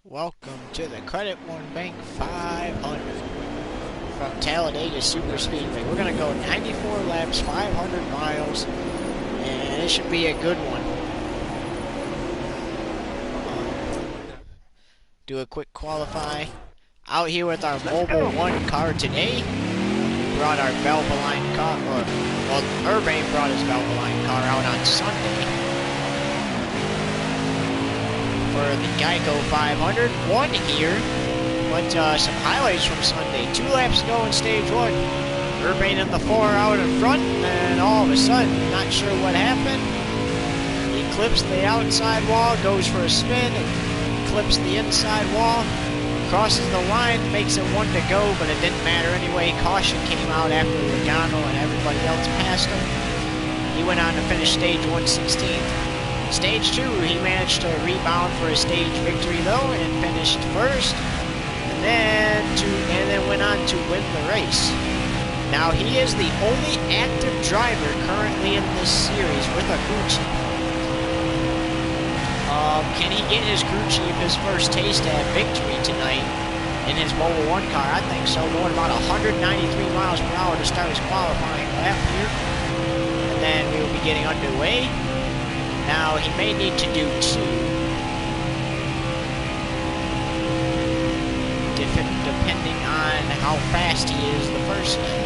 Welcome to the Credit One Bank 500 from Talladega Superspeedway. We're going to go 94 laps, 500 miles, and it should be a good one. Do a quick qualify. Out here with our Mobile 1 car today. We brought our Valvoline car, Urbane brought his Valvoline car out on Sunday. For the Geico 500, one here, but some highlights from Sunday. 2 laps ago in stage 1, Urbane in the 4 out in front, and all of a sudden, not sure what happened, he clips the outside wall, goes for a spin, and clips the inside wall, crosses the line, makes it 1 to go, but it didn't matter anyway. Caution came out after Logano and everybody else passed him. He went on to finish stage 1 16th. Stage 2, he managed to rebound for a stage victory though, and finished first, and then went on to win the race. Now he is the only active driver currently in this series with a crew chief. Can he get his crew chief his first taste at victory tonight in his Mobile 1 car? I think so. Going about 193 miles per hour to start his qualifying lap here, and then we will be getting underway. Now, he may need to do 2, depending on how fast he is the first lap.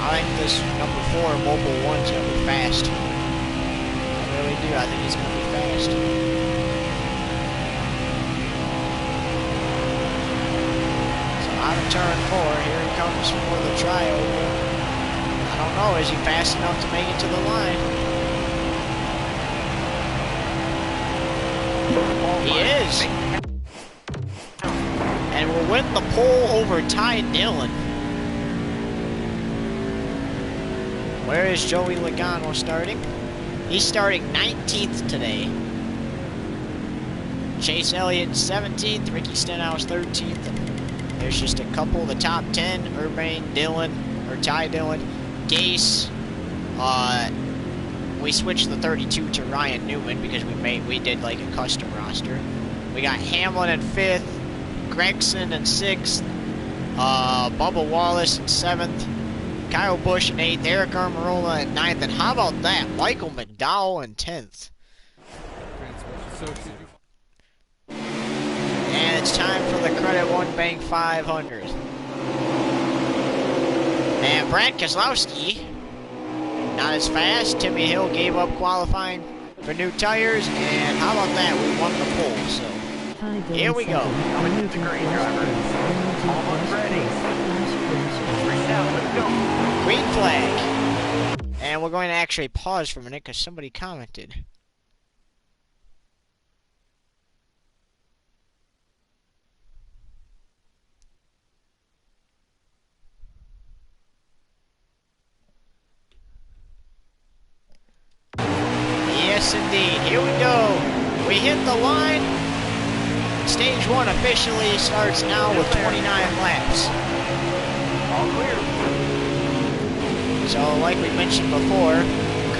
I think this number 4 Mobile 1's going to be fast. I really do. I think he's going to be fast. Out of turn 4, here he comes for the trioval. I don't know, is he fast enough to make it to the line? He is! And will win the pole over Ty Dillon. Where is Joey Logano starting? He's starting 19th today. Chase Elliott 17th, Ricky Stenhouse 13th. There's just a couple of the top 10, Urbane, Dillon, or Ty Dillon, Gase. We switched the 32 to Ryan Newman because we did like a custom roster. We got Hamlin in 5th, Gregson in 6th, Bubba Wallace in 7th, Kyle Busch in 8th, Eric Almirola in 9th, and how about that, Michael McDowell in 10th. And it's time for the Credit One Bank 500. And Brad Keselowski, not as fast. Timmy Hill gave up qualifying for new tires. And how about that? We won the pole. So here we go. Coming to the green, drivers. Almost ready. 3 down, let's go. Green flag. And we're going to actually pause for a minute because somebody commented. Yes, indeed. Here we go. We hit the line. Stage 1 officially starts now with 29 laps. All clear. So, like we mentioned before,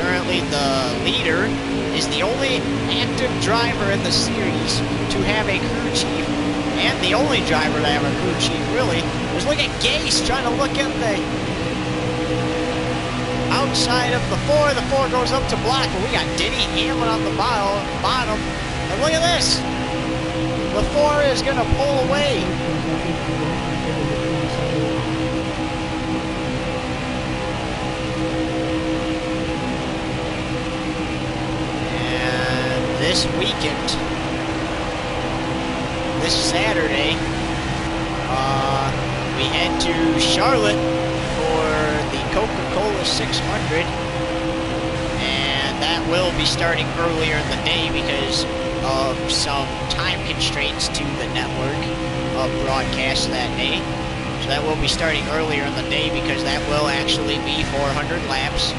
currently the leader is the only active driver in the series to have a crew chief, and the only driver to have a crew chief, really. There's look at Gase trying to look at the outside of the 4. The 4 goes up to block, but we got Denny Hamlin on the bottom. And look at this. The 4 is going to pull away. And this weekend, this Saturday, we head to Charlotte for the Coca-Cola 600, and that will be starting earlier in the day because of some time constraints to the network of broadcast that day. So that will be starting earlier in the day because that will actually be 400 laps,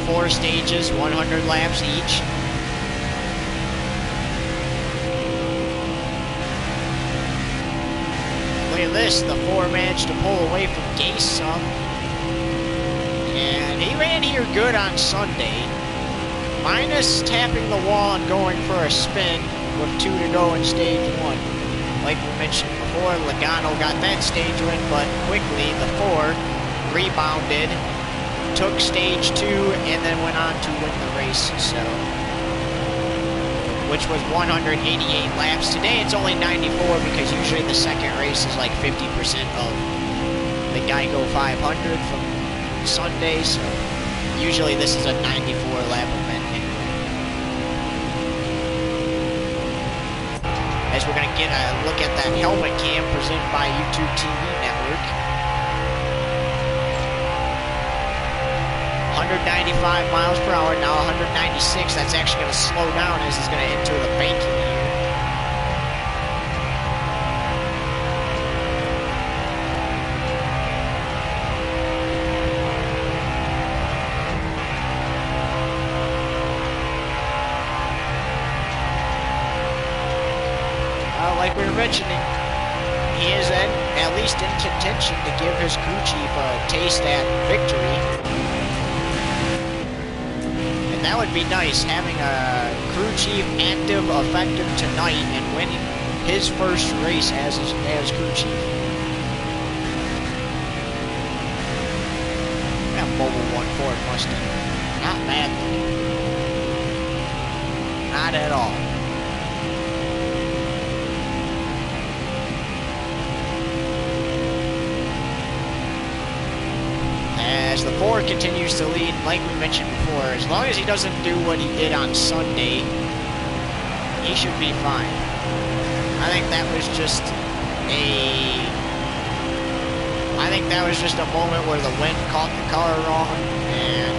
4 stages, 100 laps each. look at this. The 4 managed to pull away from Gase some. And he ran here good on Sunday. Minus tapping the wall and going for a spin with 2 to go in stage 1. Like we mentioned before, Logano got that stage win, but quickly the 4 rebounded, took stage 2, and then went on to win the race. So, which was 188 laps. Today it's only 94 because usually the second race is like 50% of the Geico 500 from Sunday. So usually this is a 94 lap event anyway. As we're going to get a look at that helmet cam presented by YouTube TV Network. 195 miles per hour, now 196. That's actually going to slow down as it's going to enter the banking here. Like we were mentioning, he is at least in contention to give his crew chief a taste at victory. And that would be nice, having a crew chief active, effective tonight and winning his first race as crew chief. That Mobile 1 Ford Mustang. Not bad looking. Not at all. As the 4 continues to lead, like we mentioned before, as long as he doesn't do what he did on Sunday, he should be fine. I think that was just a moment where the wind caught the car wrong, and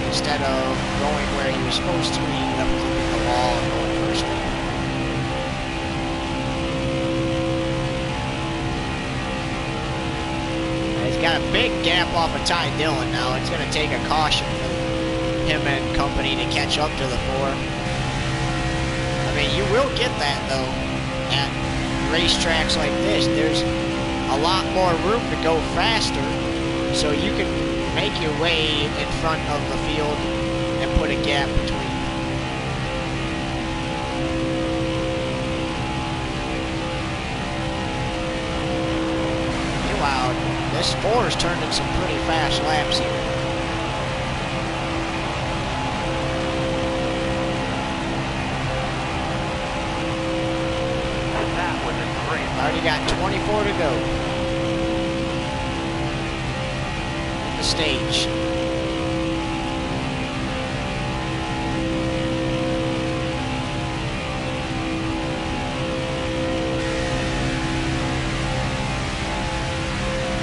instead of going where he was supposed to, he ended up clipping the wall and going first. He's got a big gap off of Ty Dillon now. It's going to take a caution for him and company to catch up to the 4. I mean, you will get that, though, at racetracks like this. There's a lot more room to go faster, so you can make your way in front of the field and put a gap between. Wow, this 4 is turning some pretty fast laps here. That was a great. Already got 24 to go. The stage.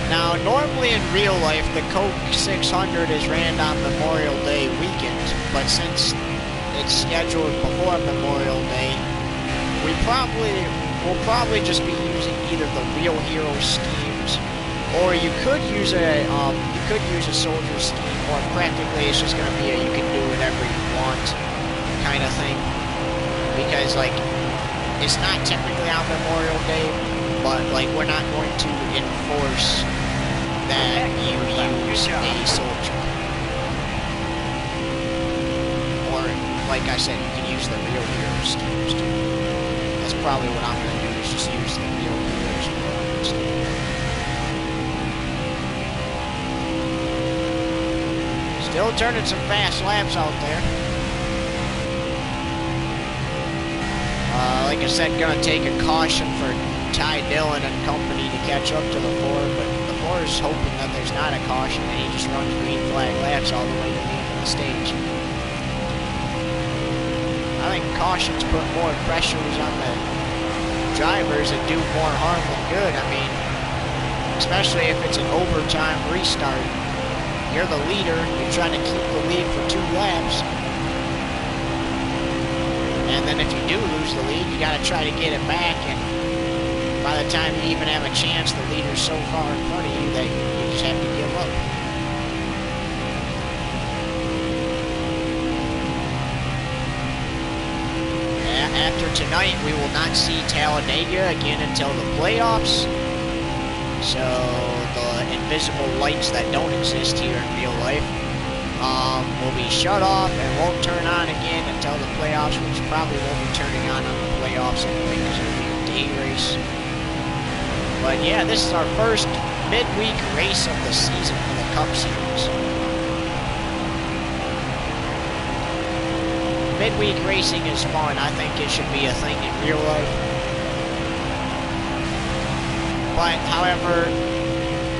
Now, normally in real life, the Coke 600 is ran on Memorial Day weekend, but since it's scheduled before Memorial Day, we'll probably just be using either the Real Hero schemes, or you could use a soldier scheme, or practically it's just going to be a you can do whatever you want kind of thing, because like it's not technically on Memorial Day, but like we're not going to enforce that you use a soldier. Or, like I said, you can use the Real Hero schemes too. That's probably what I'm going to do, is just use the Real Heroes instead. Still turning some fast laps out there. Like I said, going to take a caution for Ty Dillon and company to catch up to the 4, but the 4 is hoping that there's not a caution and he just runs green flag laps all the way to the end of the stage. I think cautions put more pressures on the drivers and do more harm than good. I mean, especially if it's an overtime restart. You're the leader, you're trying to keep the lead for 2 laps. And then if you do lose the lead, you got to try to get it back, and by the time you even have a chance, the leader's so far in front of you that you just have to give up. After tonight, we will not see Talladega again until the playoffs. So the invisible lights that don't exist here in real life will be shut off and won't turn on again until the playoffs, which probably won't be turning on the playoffs anyway because it'll be a day race. But yeah, this is our first midweek race of the season for the Cup Series. Midweek racing is fun. I think it should be a thing in real life. But, however,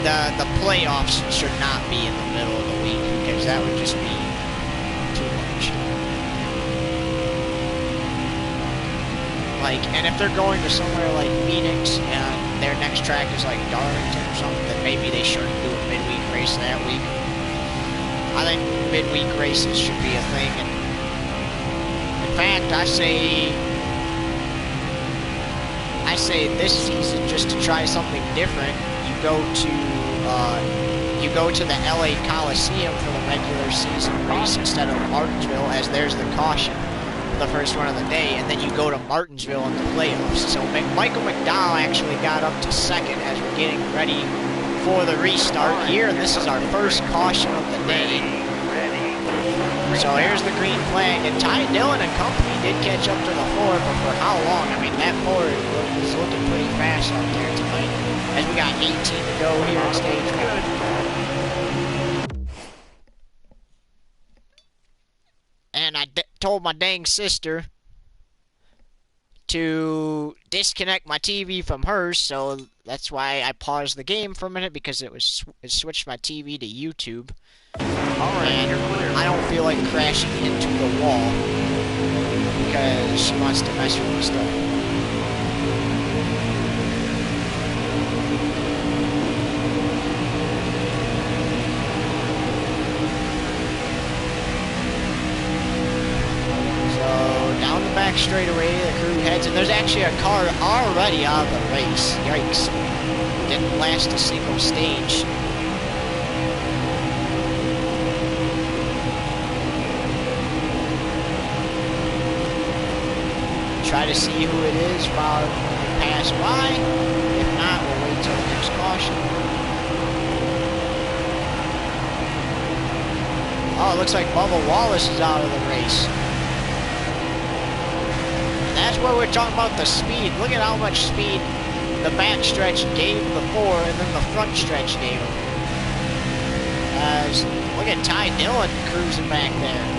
the playoffs should not be in the middle of the week because that would just be too much. Like, and if they're going to somewhere like Phoenix and their next track is like Darlington or something, then maybe they shouldn't do a midweek race that week. I think midweek races should be a thing. And in fact, I say this season, just to try something different, you go to the LA Coliseum for the regular season race instead of Martinsville, as there's the caution for the first run of the day, and then you go to Martinsville in the playoffs. So Michael McDowell actually got up to second as we're getting ready for the restart here, and this is our first caution of the day. So here's the green flag, and Ty Dillon and company did catch up to the Ford, but for how long? I mean, that Ford was looking pretty fast out there tonight, as we got 18 to go here in stage 1. And I told my dang sister to disconnect my TV from hers, so that's why I paused the game for a minute, because it switched my TV to YouTube. And I don't feel like crashing into the wall because she wants to mess with my stuff. So down the back straightaway, the crew heads, and there's actually a car already out of the race. Yikes. Didn't last a single stage. Try to see who it is while we pass by. If not, we'll wait till the next caution. Oh, it looks like Bubba Wallace is out of the race. And that's where we're talking about the speed. Look at how much speed the back stretch gave the Ford and then the front stretch gave him. Look at Ty Dillon cruising back there.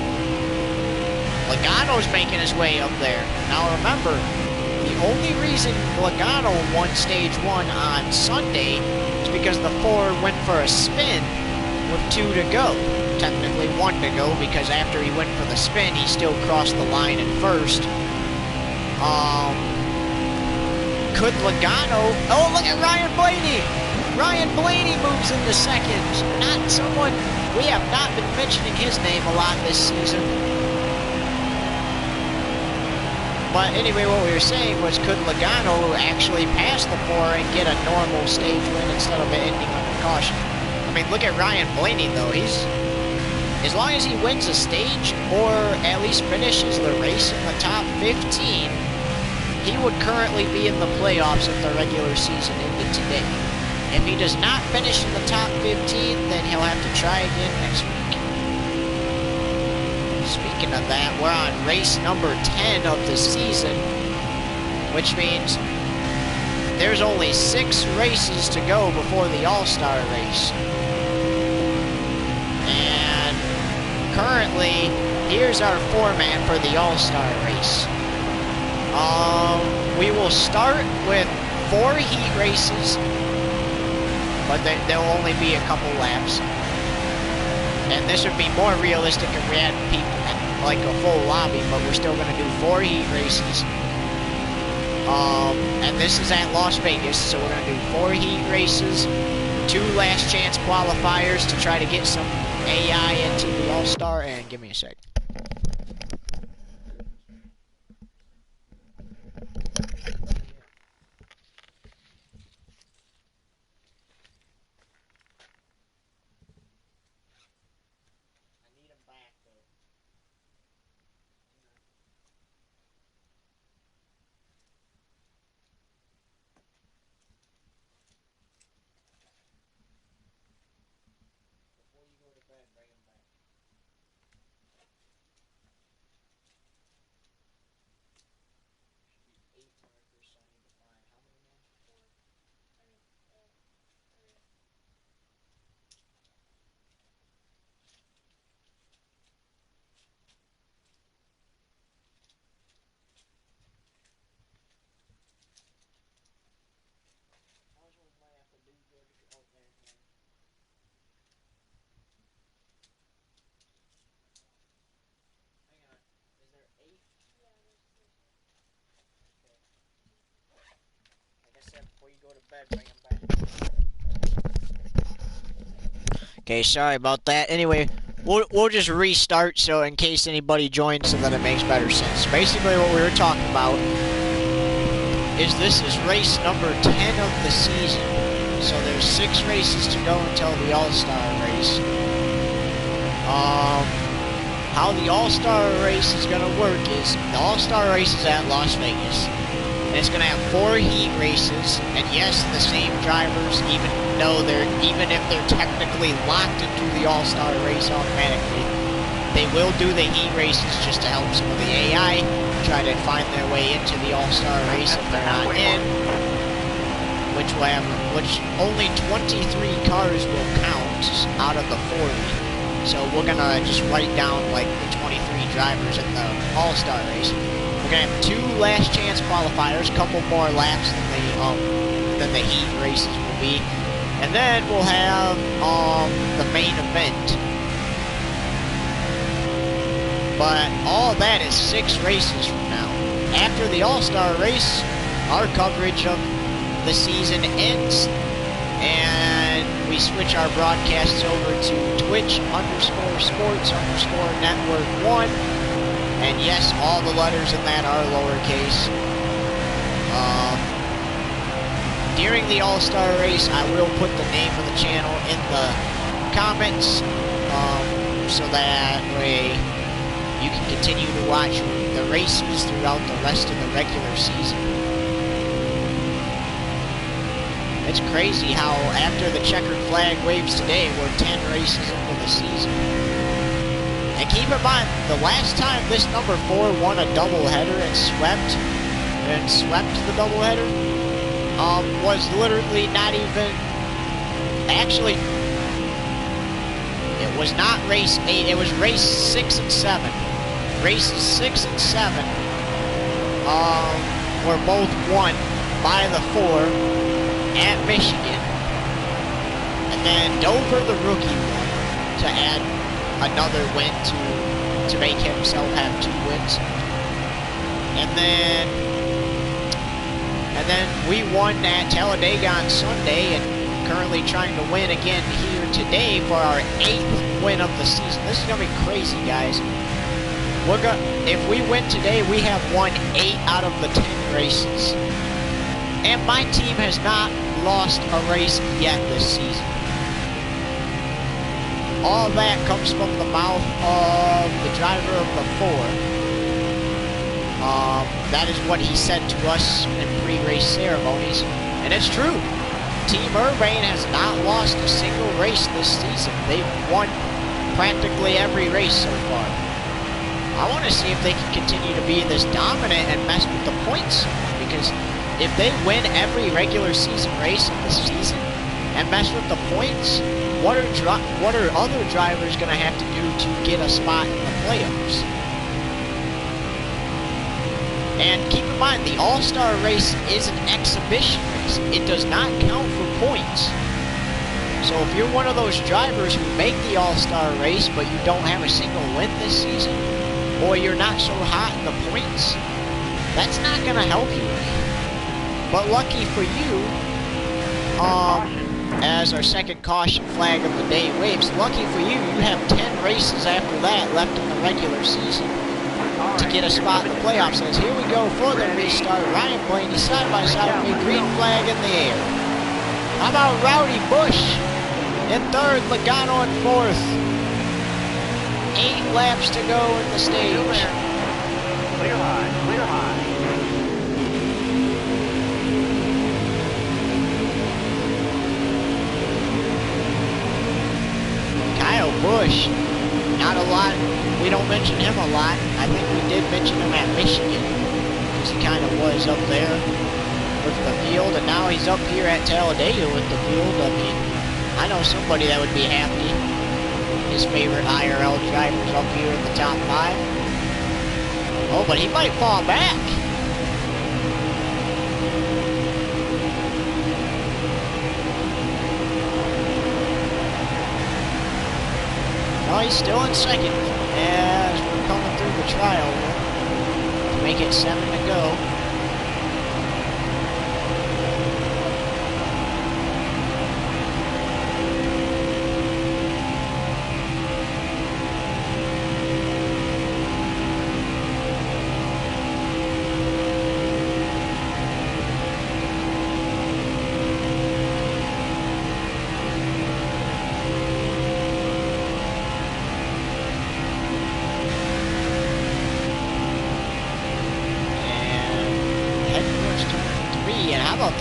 Logano's making his way up there. Now remember, the only reason Logano won stage 1 on Sunday is because the Ford went for a spin with 2 to go. Technically 1 to go, because after he went for the spin, he still crossed the line in first. Could Logano... Oh, look at Ryan Blaney! Ryan Blaney moves into second. Not someone... We have not been mentioning his name a lot this season. But anyway, what we were saying was, could Logano actually pass the 4 and get a normal stage win instead of it ending under caution? I mean, look at Ryan Blaney, though. As long as he wins a stage, or at least finishes the race in the top 15, he would currently be in the playoffs if the regular season ended today. If he does not finish in the top 15, then he'll have to try again next week. Speaking of that, we're on race number 10 of the season, which means there's only 6 races to go before the All-Star race. And currently, here's our format for the All-Star race. We will start with 4 heat races, but there'll only be a couple laps. And this would be more realistic if we had people like a full lobby, but we're still going to do 4 heat races. And this is at Las Vegas, so we're going to do 4 heat races, 2 last chance qualifiers to try to get some AI into the All-Star. And give me a sec. before you go to bed, bring them back. Okay, sorry about that. Anyway, we'll just restart so in case anybody joins so that it makes better sense. Basically what we were talking about is this is race number 10 of the season. So there's 6 races to go until the All-Star race. How the All-Star race is going to work is the All-Star race is at Las Vegas. And it's going to have 4 heat races. And yes, the same drivers, even if they're technically locked into the All-Star race automatically, they will do the heat races just to help some of the AI try to find their way into the All-Star race if they're not in. Which only 23 cars will count out of the 40. So we're gonna just write down like the 23 drivers in the All-Star race. We're gonna have 2 last chance qualifiers, a couple more laps than the heat races will be, and then we'll have the main event. But all that is 6 races from now. After the All-Star race, our coverage of the season ends, and we switch our broadcasts over to Twitch_sports_network1. And yes, all the letters in that are lowercase. During the All-Star race, I will put the name of the channel in the comments, so that way you can continue to watch the races throughout the rest of the regular season. It's crazy how after the checkered flag waves today, we're 10 races into the season. And keep in mind, the last time this number 4 won a doubleheader and swept the doubleheader, was literally not even, actually, it was not race 8, it was race 6 and 7. Races 6 and 7 were both won by the 4 at Michigan. And then Dover, the rookie, won to add another win to make himself have 2 wins. And then we won at Talladega on Sunday, and currently trying to win again here today for our 8th win of the season. This is gonna be crazy, guys. If we win today, we have won 8 out of the 10 races. And my team has not lost a race yet this season. All that comes from the mouth of the driver of the 4. That is what he said to us in pre-race ceremonies. And it's true. Team Urbane has not lost a single race this season. They've won practically every race so far. I want to see if they can continue to be this dominant and mess with the points. Because if they win every regular season race of the season and mess with the points, what are other drivers going to have to do to get a spot in the playoffs? And keep in mind, the All-Star race is an exhibition race. It does not count for points. So if you're one of those drivers who make the All-Star race but you don't have a single win this season, or you're not so hot in the points, that's not going to help you. But lucky for you, as our second caution flag of the day waves, lucky for you, you have 10 races after that left in the regular season to get a spot in the playoffs. As here we go for the restart. Ryan Blaney side by side with a green flag in the air. How about Rowdy Bush in 3rd, Logano in 4th. 8 laps to go in the stage. Clear line, clear line. Kyle Busch, not a lot. We don't mention him a lot. I think we did mention him at Michigan, because he kind of was up there with the field, and now he's up here at Talladega with the field. I mean, I know somebody that would be happy. His favorite IRL drivers up here in the top 5. Oh, but he might fall back. No, he's still in 2nd as we're coming through the trial to make it 7 to go.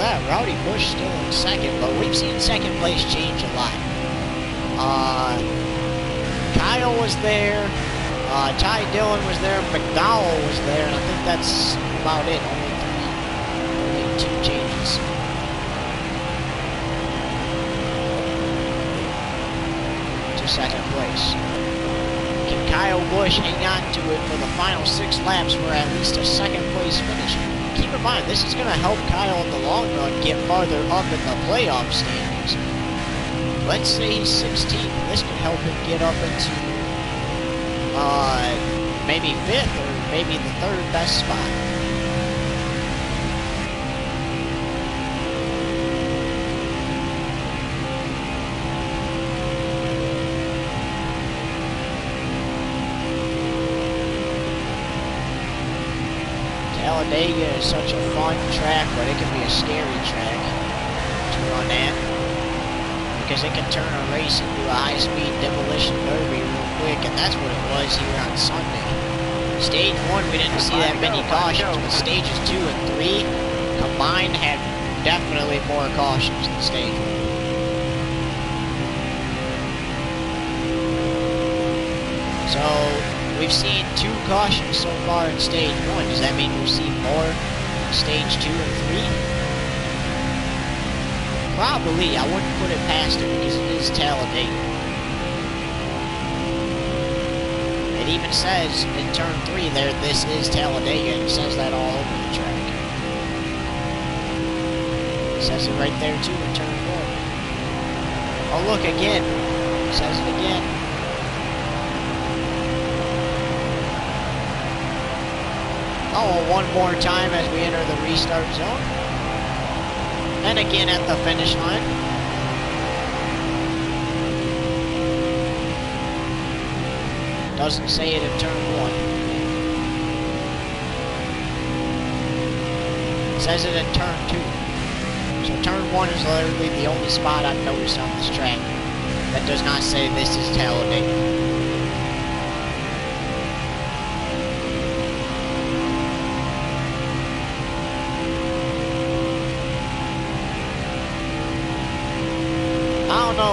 that. Rowdy Bush still in second, but we've seen second place change a lot. Kyle was there, Ty Dillon was there, McDowell was there, and I think that's about it. Only 2 changes. To second place. Can Kyle Busch hang on to it for the final 6 laps for at least a second place finish? Keep in mind, this is going to help Kyle in the long run get farther up in the playoff standings. Let's say he's 16th. This could help him get up into maybe 5th or maybe the 3rd best spot. Talladega is such a fun track, but it can be a scary track to run at, because it can turn a race into a high-speed demolition derby real quick, and that's what it was here on Sunday. Stage 1, we didn't see that many cautions, but stages 2 and 3 combined had definitely more cautions than stage 1. So, we've seen 2 cautions so far in stage 1. Does that mean we'll see more in stage 2 and 3? Probably. I wouldn't put it past it because it is Talladega. It even says in turn 3 there, this is Talladega, and it says that all over the track. It says it right there too in turn 4. Oh, look again. It says it again. Oh, one more time as we enter the restart zone. And again at the finish line. Doesn't say it in turn 1. It says it in turn 2. So turn 1 is literally the only spot I've noticed on this track that does not say this is Talladega.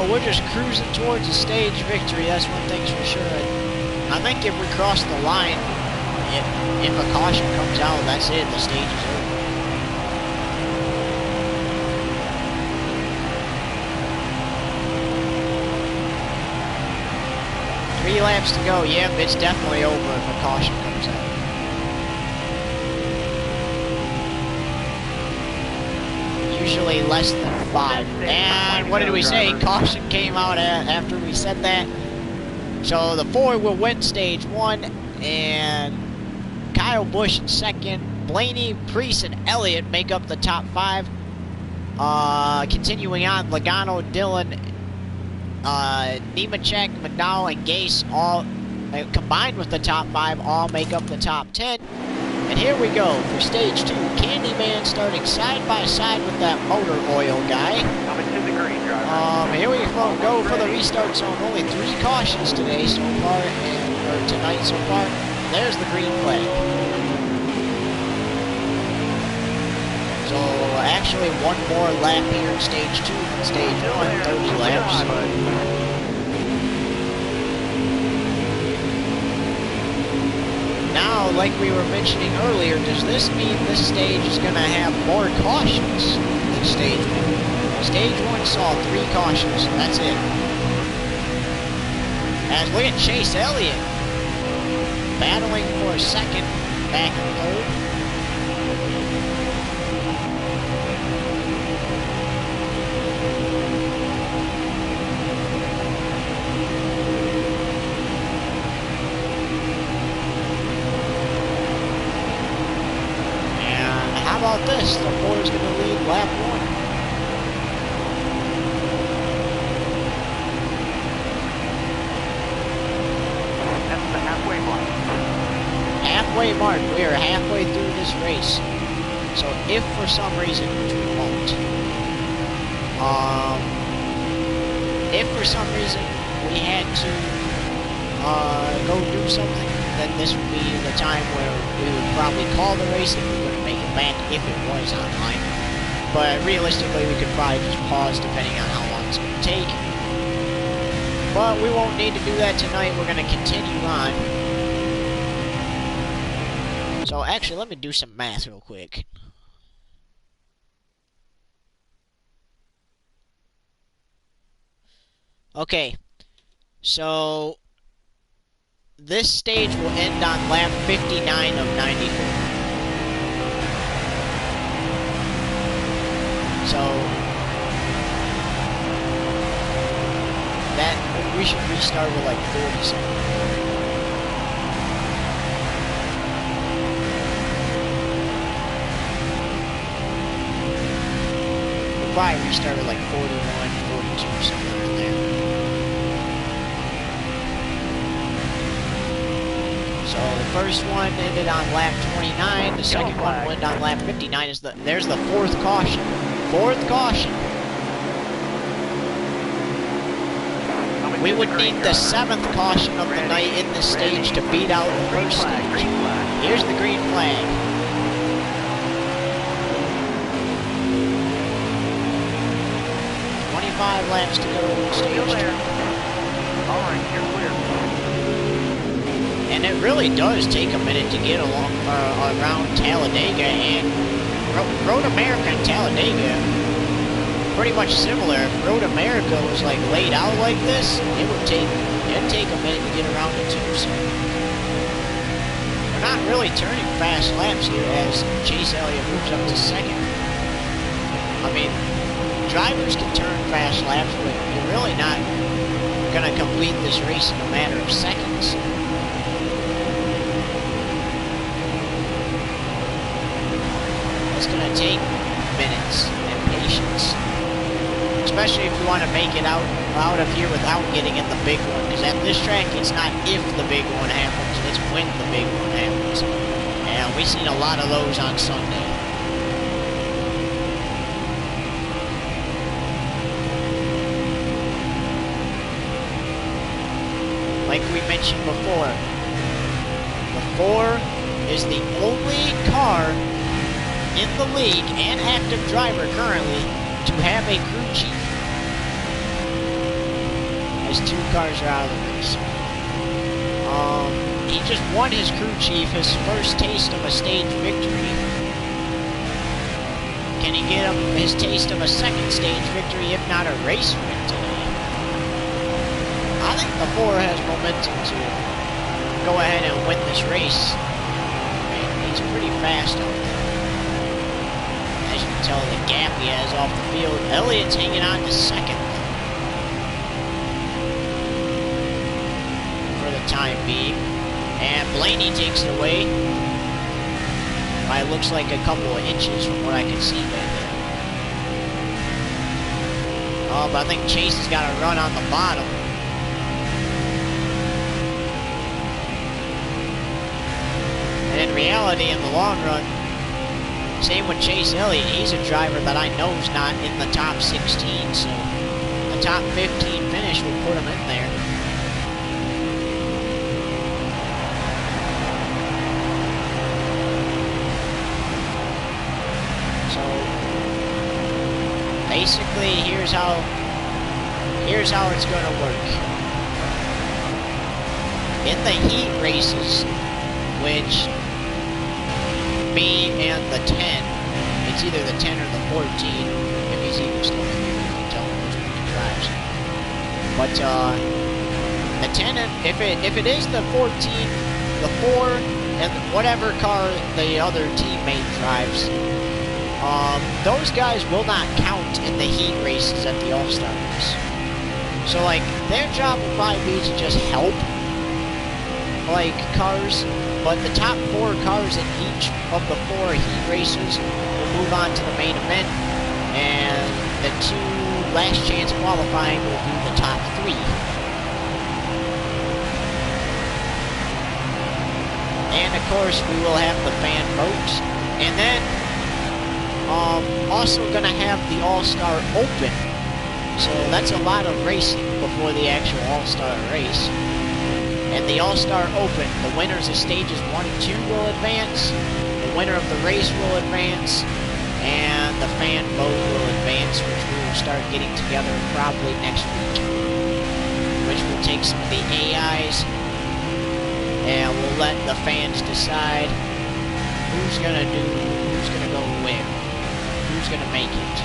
We're just cruising towards a stage victory, that's one thing's for sure. I think if we cross the line, if a caution comes out, that's it, the stage is over. Three laps to go, yep, it's definitely over if a caution comes out. Usually less than 5. And what did we say? Caution came out after we said that. So the Ford will win stage 1, and Kyle Busch in second. Blaney, Preece, and Elliott make up the top 5. Continuing on, Logano, Dillon, Nemechek, McDowell, and Gase all combined with the top 5 all make up the top 10. And here we go for stage 2. Candyman starting side by side with that motor oil guy. Coming to the green, driver. Here we go for the restart zone. Only 3 cautions today so far, or tonight so far. There's the green flag. So actually one more lap here in stage 2 than stage 1, 30 laps. Now, like we were mentioning earlier, does this mean this stage is going to have more cautions than stage 1? Stage 1 saw 3 cautions, and that's it. And look at Chase Elliott battling for a second, back in 3rd. How about this? The Ford's going to lead lap 1. That's the halfway mark. Halfway mark. We are halfway through this race. So if for some reason, which we won't, if for some reason we had to go do something, then this would be the time where we would probably call the race if we couldn't make it back if it was online. but realistically we could probably just pause depending on how long it's going to take. But we won't need to do that tonight. We're going to continue on. So actually, let me do some math real quick. Okay, so this stage will end on lap 59 of 94. So that we should restart with like 40 something. We'll probably restart with like 41, 42, somewhere in there. So the first one ended on lap 29. The second one went on lap 59. There's the fourth caution. Fourth caution. We would need the seventh caution of the night in this stage to beat out the first stage. Here's the green flag. Laps to go in stage 2. Alright, you're clear. And it really does take a minute to get along around Talladega, and Road America and Talladega pretty much similar. If Road America was like laid out like this, it'd take a minute to get around it too. So we're not really turning fast laps here as Chase Elliott moves up to second. I mean, drivers can turn fast laps, but you're really not going to complete this race in a matter of seconds. It's going to take minutes and patience, especially if you want to make it out of here without getting in the big one, because at this track it's not if the big one happens, it's when the big one happens. And we've seen a lot of those on Sunday. Like we mentioned before, the 4 is the only car in the league and active driver currently to have a crew chief. As 2 cars are out of the race. He just won his crew chief, his first taste of a stage victory. Can he get him his taste of a second stage victory, if not a race win today? I think the 4 has momentum to go ahead and win this race. And he's pretty fast out there. As you can tell, the gap he has off the field. Elliott's hanging on to second for the time being. And Blaney takes it away by, looks like, a couple of inches from what I can see back there. Oh, but I think Chase has got a run on the bottom. And in reality, in the long run, same with Chase Elliott. He's a driver that I know is not in the top 16, so a top 15 finish will put him in there. So basically, here's how it's going to work. In the heat races, which me and the 10, it's either the 10 or the 14, if he's even still here, you can tell him which one he drives. But the 10, if it is the 14, the 4, and whatever car the other teammate drives, those guys will not count in the heat races at the All-Star race. So like, their job will probably be to just help, like, cars. But the top 4 cars in each of the 4 heat races will move on to the main event, and the 2 last chance qualifying will be the top 3. And of course, we will have the fan votes, and then also going to have the All-Star Open. So that's a lot of racing before the actual All-Star race. And the All-Star Open, the winners of stages 1 and 2 will advance, the winner of the race will advance, and the fan vote will advance, which we will start getting together probably next week, which will take some of the AIs, and we'll let the fans decide who's gonna go where, who's gonna make it.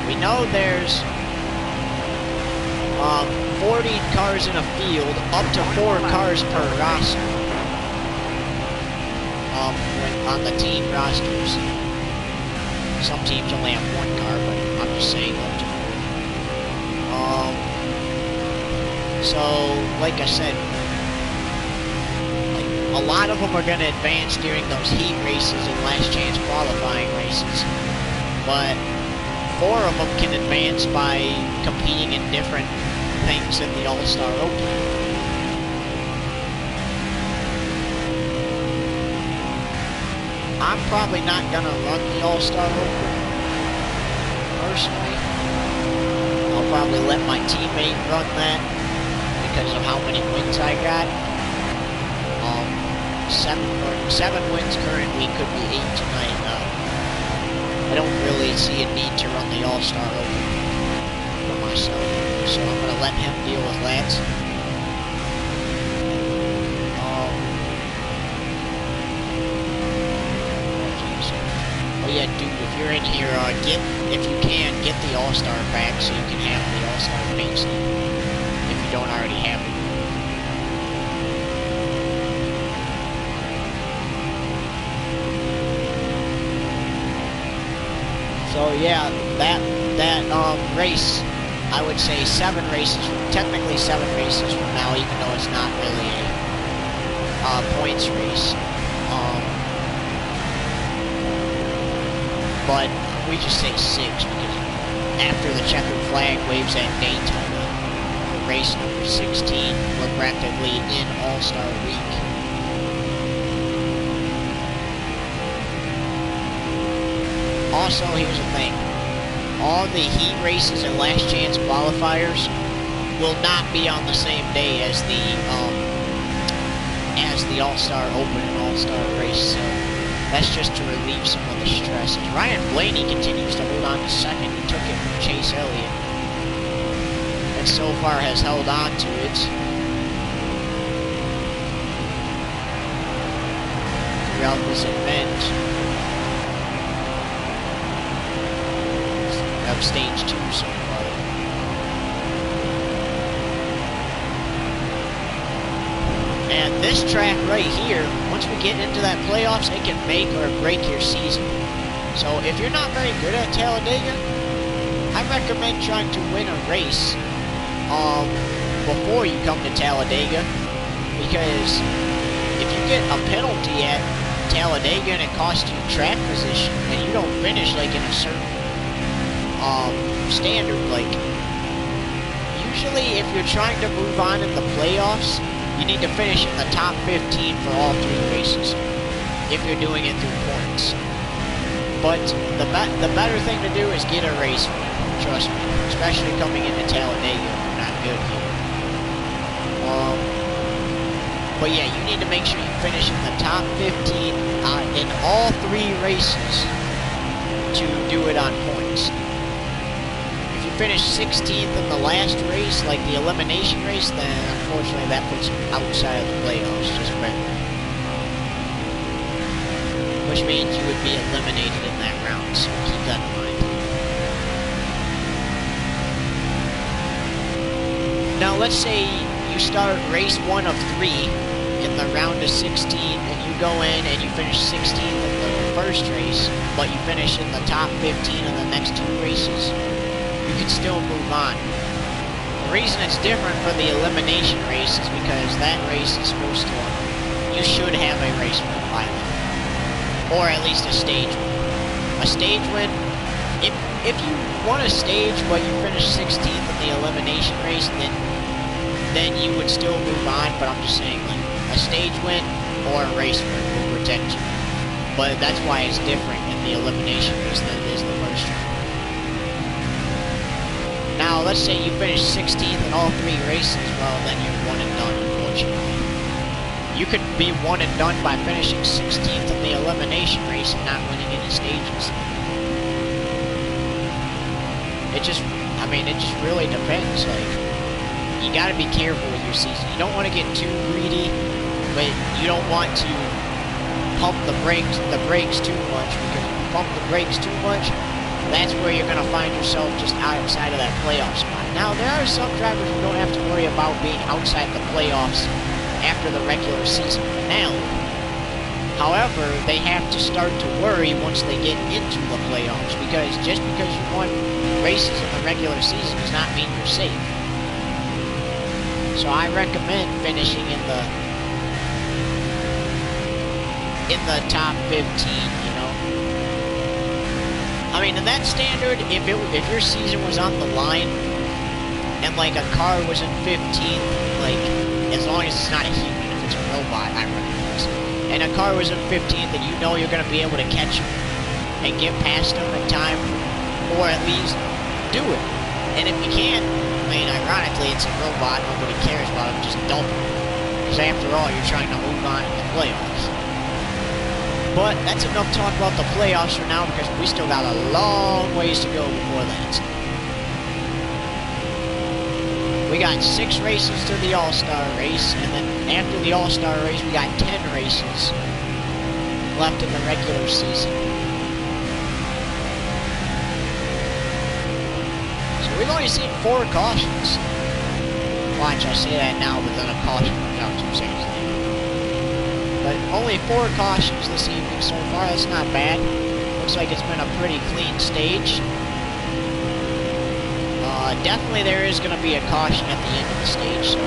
We know there's 40 cars in a field, up to 4 cars per roster. On the team rosters. Some teams only have 1 car, but I'm just saying up to 4. So, like I said, a lot of them are going to advance during those heat races and last chance qualifying races. But 4 of them can advance by competing in different things in the All-Star Open. I'm probably not going to run the All-Star Open, personally. I'll probably let my teammate run that because of how many wins I got. 7 wins currently, could be 8 tonight. I don't really see a need to run the All-Star Open for myself, so I'm going to let him deal with Lance. Oh yeah, dude, if you're in here, if you can, get the All-Star back so you can have the All-Star paint scheme, if you don't already have it. So yeah, that race, I would say 7 races, technically 7 races from now, even though it's not really a points race. But we just say 6 because after the checkered flag waves at Daytona for race number 16, we're practically in All-Star Week. Also, here's the thing. All the heat races and last chance qualifiers will not be on the same day as the All-Star Open and All-Star race, so that's just to relieve some of the stress. As Ryan Blaney continues to hold on to second. He took it from Chase Elliott, and so far has held on to it throughout this event. Of stage 2 so far. And this track right here, once we get into that playoffs, it can make or break your season. So if you're not very good at Talladega, I recommend trying to win a race before you come to Talladega, because if you get a penalty at Talladega and it costs you track position and you don't finish like in a certain standard, like usually if you're trying to move on in the playoffs, you need to finish in the top 15 for all 3 races if you're doing it through points. But the better thing to do is get a race win, trust me, especially coming into Talladega if you're not good here. But yeah, you need to make sure you finish in the top 15 in all 3 races to do it on points. Finish 16th in the last race, like the elimination race, then unfortunately that puts you outside of the playoffs, just barely. Which means you would be eliminated in that round, so keep that in mind. Now let's say you start race 1 of 3 in the round of 16, and you go in and you finish 16th in the first race, but you finish in the top 15 in the next 2 races. You can still move on. The reason it's different for the elimination race is because that race is supposed to, you should have a race win by then. Or at least a stage win. A stage win, if you won a stage but you finish 16th in the elimination race, then you would still move on, but I'm just saying, like, a stage win or a race win will protect you. But that's why it's different in the elimination race than it is the first round. Now, let's say you finish 16th in all 3 races, well, then you're 1 and done, unfortunately. You could be 1 and done by finishing 16th in the elimination race and not winning any stages. It just really depends. Like, you gotta be careful with your season. You don't want to get too greedy, but you don't want to pump the brakes too much, because if you pump the brakes too much, that's where you're gonna find yourself just outside of that playoff spot. Now, there are some drivers who don't have to worry about being outside the playoffs after the regular season finale. However, they have to start to worry once they get into the playoffs, because just because you won races in the regular season does not mean you're safe. So I recommend finishing in the top 15, you know. I mean, in that standard, if your season was on the line and like a car was in 15th, like, as long as it's not a human, if it's a robot, I recommend this. And a car was in 15th and you know you're going to be able to catch him and get past him in time, or at least do it. And if you can't, I mean, ironically, it's a robot, nobody cares about him, just dump him. Because after all, you're trying to move on in the playoffs. But that's enough talk about the playoffs for now, because we still got a long ways to go before that. We got 6 races to the All-Star race, and then after the All-Star race, we got 10 races left in the regular season. So we've only seen 4 cautions. Watch, I say that now, but then a caution comes out 2 seconds later. But only 4 cautions this evening so far. That's not bad. Looks like it's been a pretty clean stage. Definitely there is going to be a caution at the end of the stage, so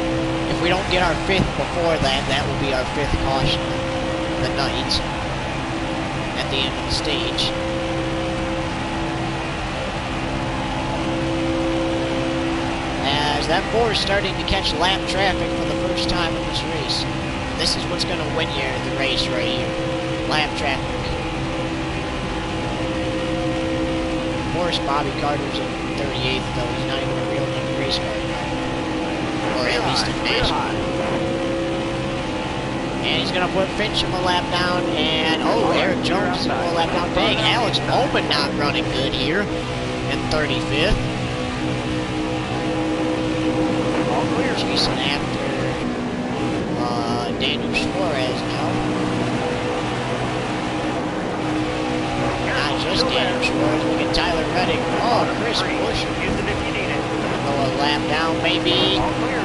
if we don't get our 5th before that, that will be our 5th caution of the night at the end of the stage. As that 4 is starting to catch lap traffic for the first time in this race. This is what's going to win you the race right here. Lap traffic. Of course, Bobby Carter's in 38th, though. He's not even a real race car driver. Or at least in Nascar. And he's going to put Fincham a lap down. And, oh, Eric Jones is going to go a lap down. Dang, Alex Bowman not running good here in 35th. All clear. Chasing after Daniel Suarez now. Not just Daniel Suarez, look at Tyler Reddick. Oh, Chris Buescher. Use it if you need it. Go a lap down, maybe. All clear.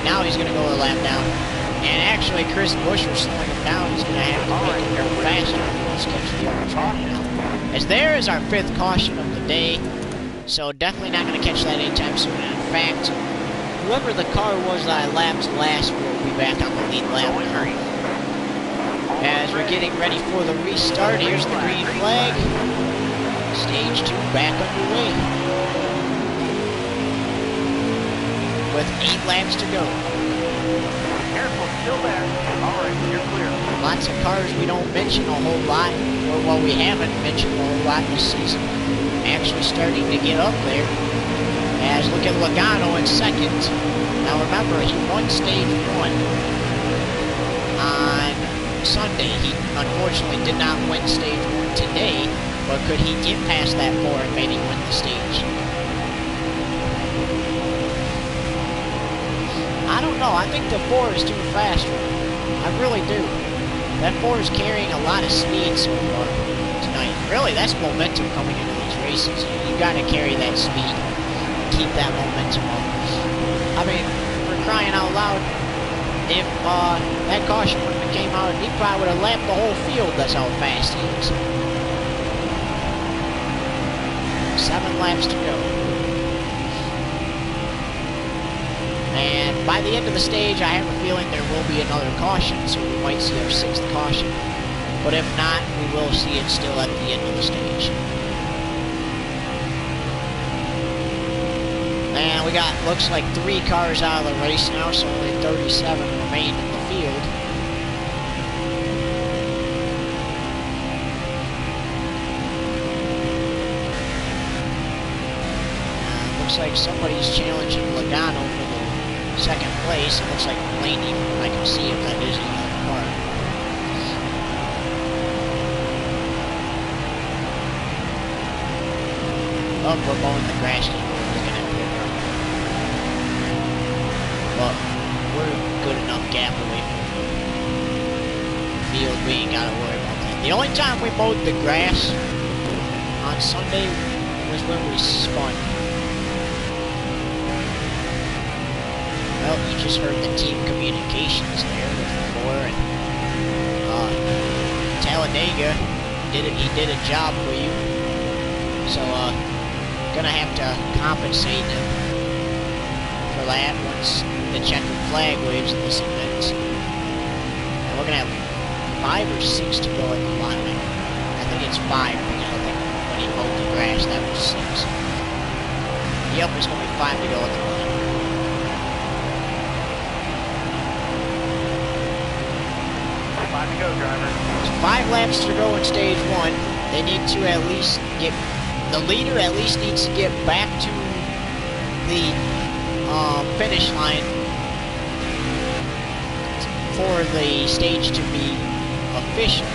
Now he's going to go a lap down. And actually, Chris Buescher slowing him down. He's going to have to make him go faster. Let's catch the other track now. As there is our 5th caution of the day. So definitely not going to catch that anytime soon. And in fact, whoever the car was that I lapped last will be back on the lead lap now. As we're getting ready for the restart, here's the green flag. Stage 2 back underway. With 8 laps to go. Careful, still there. Alright, you're clear. Lots of cars we don't mention a whole lot, or well, we haven't mentioned a whole lot this season. Actually starting to get up there. As look at Logano in 2nd. Now remember, he won stage 1 on Sunday. He unfortunately did not win stage 1 today, but could he get past that 4 and maybe win the stage? I don't know. I think the 4 is too fast for him. I really do. That 4 is carrying a lot of speed so far tonight. Really, that's momentum coming into these races. You got to carry that speed. Keep that momentum up. I mean, for crying out loud, if that caution wouldn't have came out, he probably would have lapped the whole field. That's how fast he is. 7 laps to go. And by the end of the stage, I have a feeling there will be another caution, so we might see our 6th caution. But if not, we will see it still at the end of the stage. And we got, looks like 3 cars out of the race now, so only 37 remain in the field. looks like somebody's challenging Logano for the second place. It looks like Blaney, I can see if that is another car. Oh, we're mowing the grass because we're looking at pit road. But we're a good enough gap away from the field. We ain't gotta worry about that. The only time we mowed the grass on Sunday was when we spun. Well, you just heard the team communications there with Moore and Talladega. He did a job for you. So, gonna have to compensate him for that once the checkered flag waves in this event. And we're gonna have 5 or 6 to go at the line. I think it's 5 because I think when he mowed the grass that was 6. Yep, there's gonna be 5 to go at the line. Time to go, driver. So 5 laps to go in stage 1. They need to at least get, the leader at least needs to get back to the finish line for the stage to be official.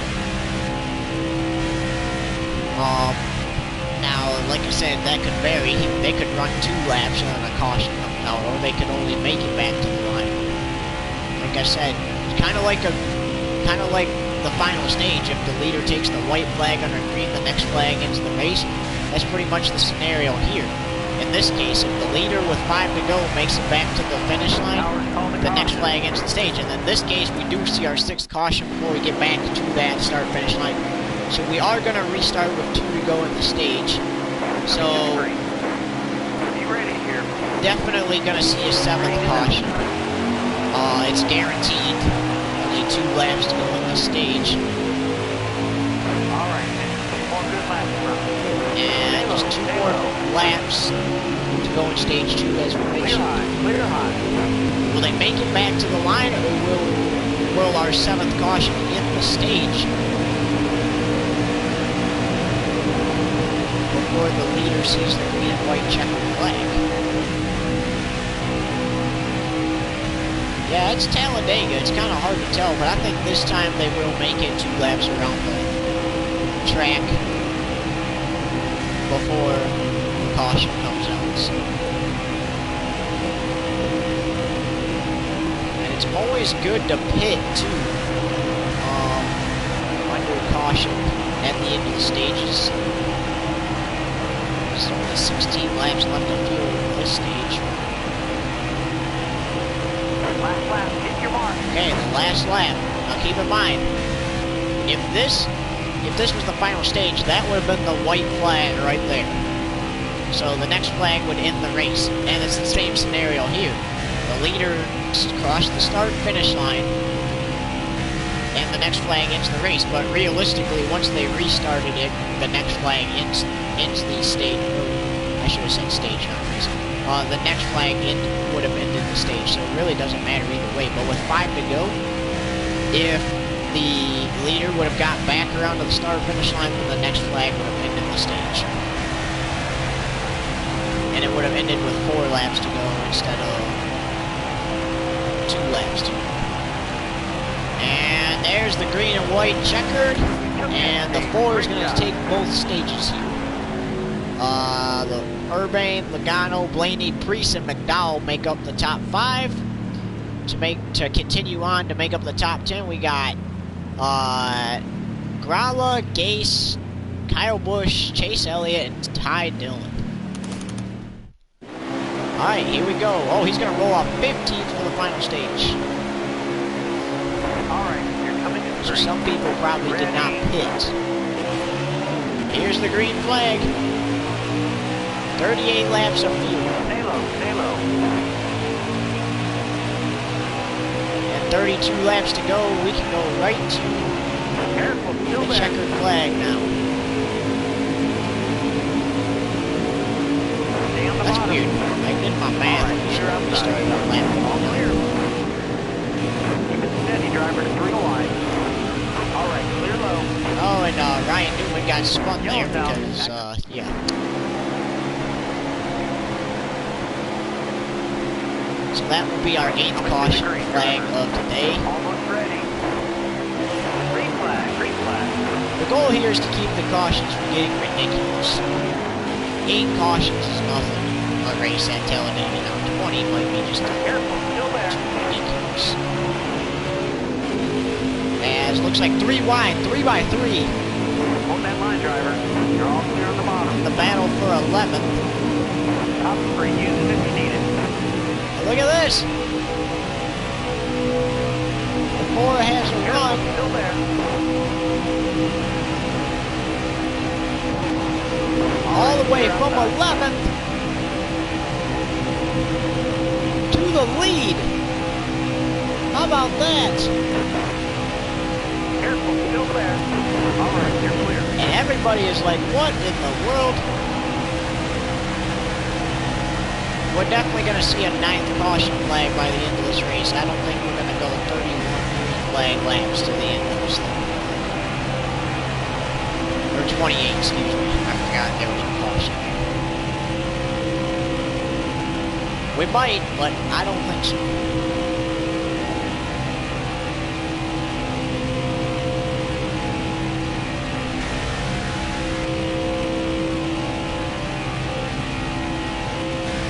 Now, like I said, that could vary. They could run 2 laps on a caution coming out, or they could only make it back to the line. Like I said, it's kind of like the final stage. If the leader takes the white flag under green, the next flag ends the race. That's pretty much the scenario here. In this case, if the leader with 5 to go makes it back to the finish line, the next flag ends the stage. And in this case, we do see our 6th caution before we get back to that start-finish line. So we are going to restart with 2 to go in the stage. So definitely going to see a 7th caution. It's guaranteed. Only 2 laps to go in the stage. And just 2 more laps to go in stage 2 as we mentioned. Will they make it back to the line, or will our 7th caution end the stage before the leader sees the green and white checkered flag? Yeah, it's Talladega. It's kind of hard to tell, but I think this time they will make it 2 laps around the track before the caution comes out. So. And it's always good to pit too, under caution at the end of the stages. There's only 16 laps left to do in this stage. Last lap, hit your mark. Okay, the last lap. Now keep in mind, if this was the final stage, that would have been the white flag right there. So the next flag would end the race. And it's the same scenario here. The leader crossed the start-finish line, and the next flag ends the race. But realistically, once they restarted it, the next flag ends the stage. I should have said stage, not race. The next flag would have ended the stage, so it really doesn't matter either way. But with 5 to go, if the leader would have got back around to the start-finish line, then the next flag would have ended the stage. And it would have ended with 4 laps to go instead of 2 laps to go. And there's the green and white checkered, and the 4 is going to take both stages here. The Urbane, Logano, Blaney, Priest, and McDowell make up the top 5. To continue on to make up the top 10, we got Gralla, Gase, Kyle Busch, Chase Elliott, and Ty Dillon. Alright, here we go. Oh, he's going to roll off 15th for the final stage. Alright, you're coming in. So some people probably did not pit. Here's the green flag. 38 laps of fuel. Stay low, stay low. And 32 laps to go. We can go right to Careful, still the checkered flag now. Stay on the That's bottom. weird. I did my math. Alright, Sure, you're we outside. started on lap All 1. clear. Keep it steady, driver, through the line. Alright, clear low. Oh, and Ryan Newman got spun there Yellow down. because, yeah. So that will be our 8th caution flag of today. Almost ready. Green flag, green flag. The goal here is to keep the cautions from getting ridiculous. 8 cautions is nothing. A race at Talladega. Now 20 might be just Careful, still there. ridiculous. As looks like 3 wide, 3 by 3. Hold that line, driver. You're all clear on the bottom. The battle for 11th. Top three, use it if you need it. Look at this. The 4 has a run. Still there. All the way from 11th to the lead. How about that? Careful, still there. All right, you're clear. And everybody is like, what in the world? We're definitely going to see a 9th caution flag by the end of this race. I don't think we're going to go 31 green flag laps to the end of this thing. Or 28, excuse me. I forgot there was a caution. We might, but I don't think so.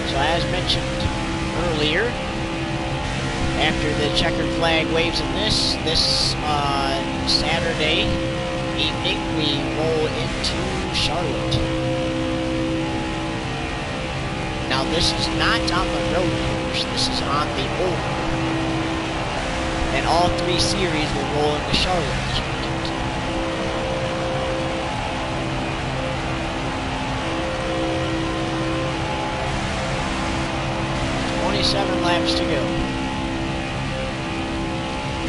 So as mentioned earlier, after the checkered flag waves in this Saturday evening, we roll into Charlotte. Now this is not on the road course, this is on the oval. And all 3 series will roll into Charlotte this weekend. 27 laps to go.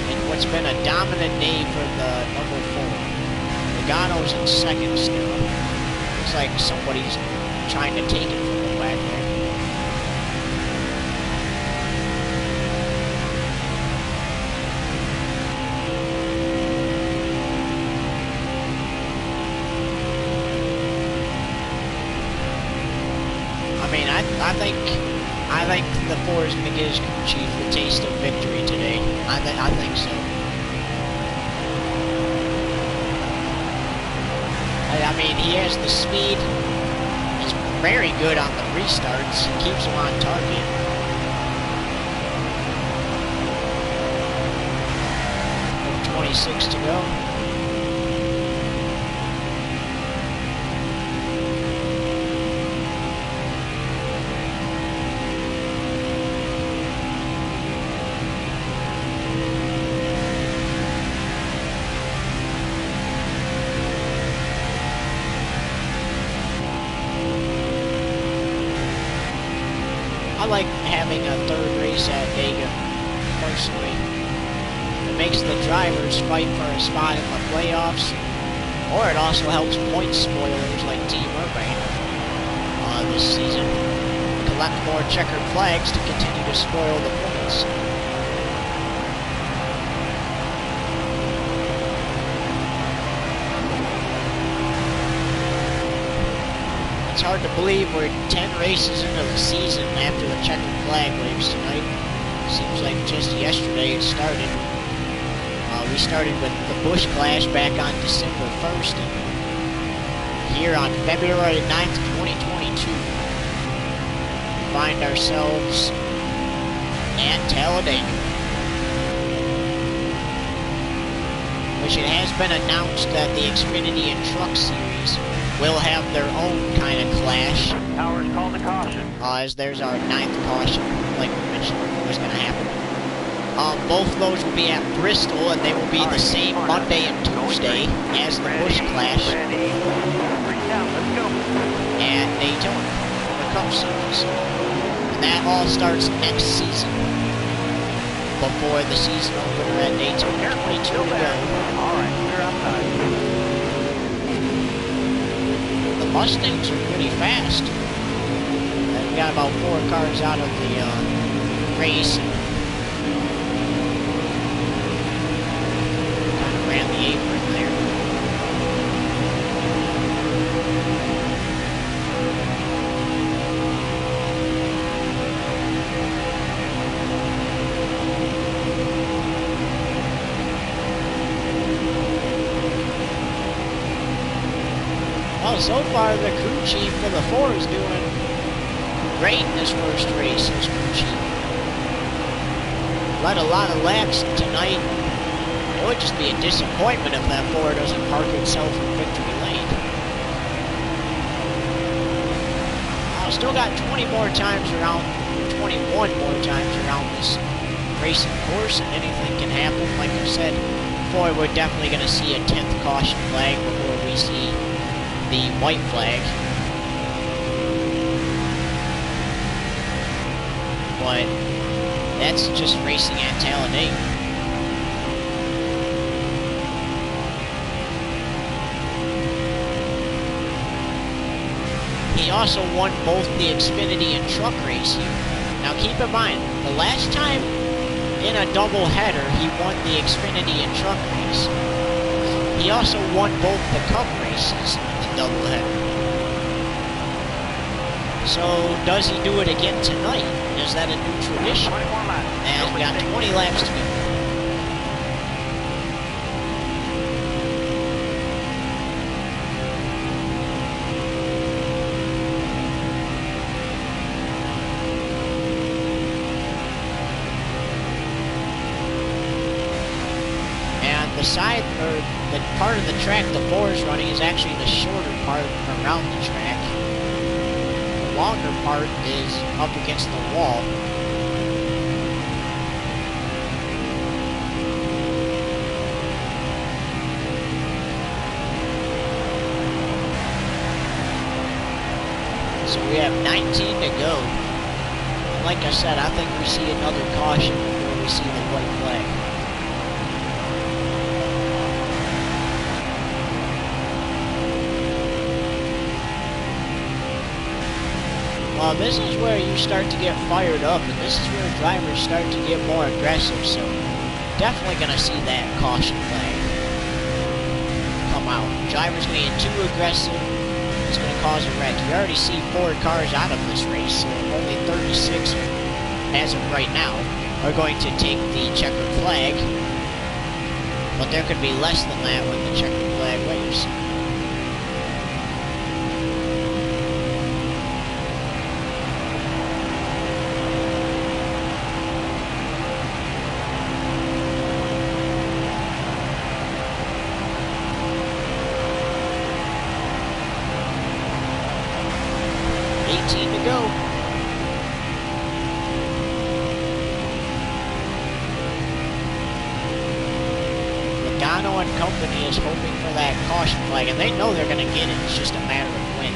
And what's been a dominant day for the number 4. Logano's in 2nd still. Looks like somebody's trying to take it from the back there. I mean, I think the 4 is going to get his crew chief the taste of victory today. I think so. I mean, he has the speed. He's very good on the restarts. He keeps him on target. With 26 to go. I like having a 3rd race at Dega, personally. It makes the drivers fight for a spot in the playoffs, or it also helps point spoilers like Team Urbane this season collect more checkered flags to continue to spoil the points. It's hard to believe we're 10 races into the season after the checkered flag waves tonight. Seems like just yesterday it started. We started with the Busch Clash back on December 1st, and here on February 9th, 2022, we find ourselves at Talladega, which it has been announced that the Xfinity and Truck Series will have their own kind of clash. Powers called a caution. As there's our 9th caution, like we mentioned, was going to happen. Both of those will be at Bristol, and they will be the same Monday and Tuesday as the Busch Clash and Daytona, the Cup Series. And that all starts next season, before the season opener at Daytona. 22 to go. All right, clear outside. The Mustangs are pretty fast. And we got about 4 cars out of the race. Kind of ran the apron there. Well, so far the crew chief for the 4 is doing great in this first race as crew chief. Led a lot of laps tonight. It would just be a disappointment if that 4 doesn't park itself in victory lane. Still got 20 more times around, 21 more times around this racing course, and anything can happen. Like I said, boy, we're definitely going to see a 10th caution flag before we see the white flag. But that's just racing at Talladega. He also won both the Xfinity and truck race here. Now keep in mind, the last time in a double header he won the Xfinity and truck race. He also won both the Cup races in the double header. So does he do it again tonight? Is that a new tradition? 24 laps. And we got 20 laps to go. Side, or the part of the track the 4 is running is actually the shorter part around the track. The longer part is up against the wall. So we have 19 to go. Like I said, I think we see another caution before we see the white flag. This is where you start to get fired up, and this is where drivers start to get more aggressive, so definitely going to see that caution flag come out. Drivers going to get too aggressive, it's going to cause a wreck. You already see 4 cars out of this race, so only 36, as of right now, are going to take the checkered flag, but there could be less than that when the checkered flag waves. Company is hoping for that caution flag, and they know they're going to get it. It's just a matter of when.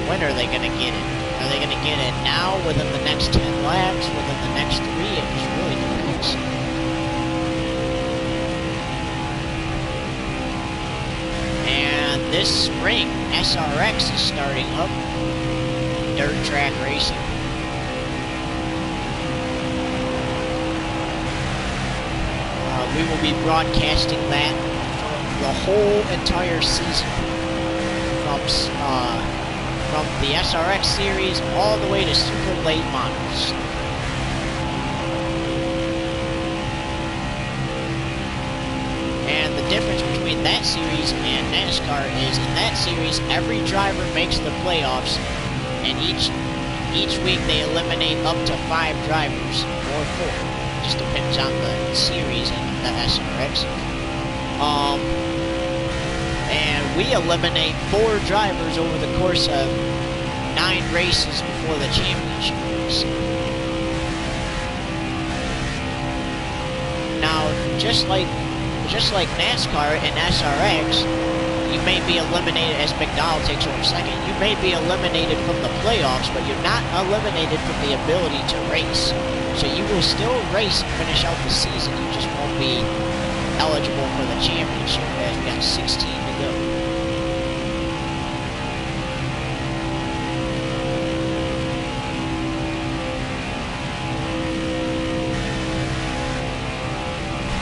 When are they going to get it? Are they going to get it now, within the next 10 laps, within the next 3? It just really depends. And this spring, SRX is starting up. Dirt track racing. We will be broadcasting that for the whole entire season, from the SRX series all the way to super late models. And the difference between that series and NASCAR is, in that series, every driver makes the playoffs, and each week they eliminate up to 5 drivers, or 4. Just depends on the series and the SRX. And we eliminate 4 drivers over the course of 9 races before the championship race. Now, just like NASCAR and SRX, you may be eliminated, as McDowell takes over second, you may be eliminated from the playoffs, but you're not eliminated from the ability to race. So you will still race and finish out the season, you just won't be eligible for the championship, as we got 16 to go.